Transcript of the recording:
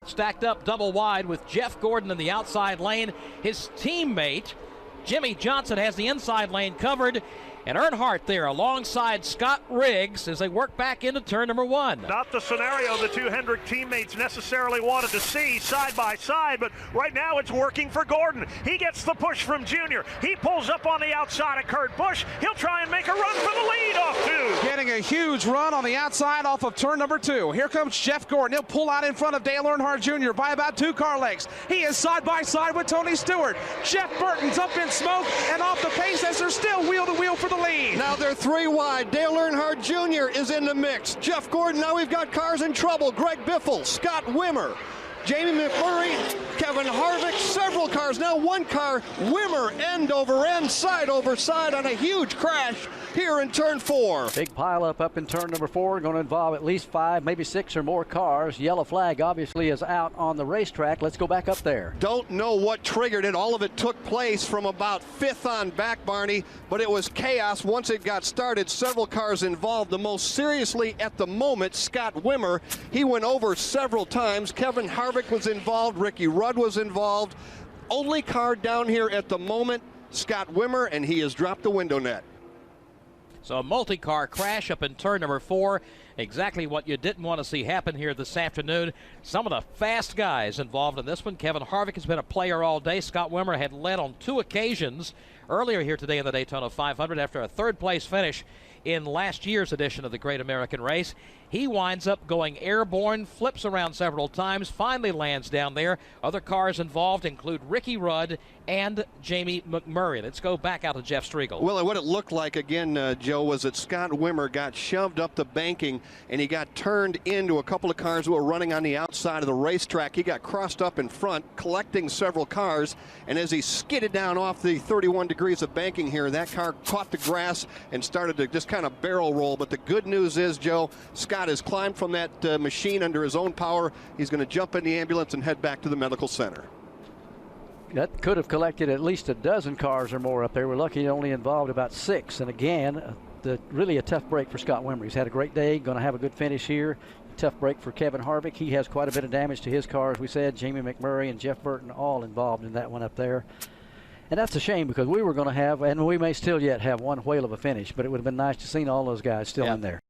stacked up double wide with Jeff Gordon in the outside lane. His teammate, Jimmy Johnson, has the inside lane covered. And Earnhardt there alongside Scott Riggs as they work back into turn number 1. Not the scenario the two Hendrick teammates necessarily wanted to see side by side, but right now it's working for Gordon. He gets the push from Junior. He pulls up on the outside of Kurt Busch. He'll try and make a run for the lead off 2. Getting a huge run on the outside off of turn number 2. Here comes Jeff Gordon. He'll pull out in front of Dale Earnhardt Jr. by about 2 car lengths. He is side by side with Tony Stewart. Jeff Burton's up in smoke and off the pace as they're still wheel to wheel for the lead. Now they're 3 wide. Dale Earnhardt Jr. is in the mix. Jeff Gordon, now we've got cars in trouble. Greg Biffle, Scott Wimmer, Jamie McMurray, Kevin Harvick, several cars. Now 1 car, Wimmer, end over end, side over side on a huge crash here in turn 4. Big pileup up in turn number 4, going to involve at least 5, maybe 6 or more cars. Yellow flag obviously is out on the racetrack. Let's go back up there. Don't know what triggered it. All of it took place from about 5th on back, Barney, but it was chaos once it got started. Several cars involved. The most seriously at the moment, Scott Wimmer. He went over several times. Kevin Harvick was involved. Ricky Rudd was involved. Only car down here at the moment, Scott Wimmer, and he has dropped the window net. So a multi-car crash up in turn number 4. Exactly what you didn't want to see happen here this afternoon. Some of the fast guys involved in this one. Kevin Harvick has been a player all day. Scott Wimmer had led on 2 occasions earlier here today in the Daytona 500 after a 3rd place finish in last year's edition of the Great American Race. He winds up going airborne, flips around several times, finally lands down there. Other cars involved include Ricky Rudd and Jamie McMurray. Let's go back out to Jeff Striegel. Well, what it looked like, again, Joe, was that Scott Wimmer got shoved up the banking and he got turned into a couple of cars who were running on the outside of the racetrack. He got crossed up in front, collecting several cars, and as he skidded down off the 31 degrees of banking here, that car caught the grass and started to just kind of barrel roll. But the good news is, Joe, Scott has climbed from that machine under his own power. He's going to jump in the ambulance and head back to the medical center. That could have collected at least a dozen cars or more up there. We're lucky it only involved about 6. And again, really a tough break for Scott Wimmer. He's had a great day, going to have a good finish here. Tough break for Kevin Harvick. He has quite a bit of damage to his car, as we said. Jamie McMurray and Jeff Burton all involved in that one up there. And that's a shame because we were going to have, and we may still yet have, one whale of a finish, but it would have been nice to see all those guys still in there.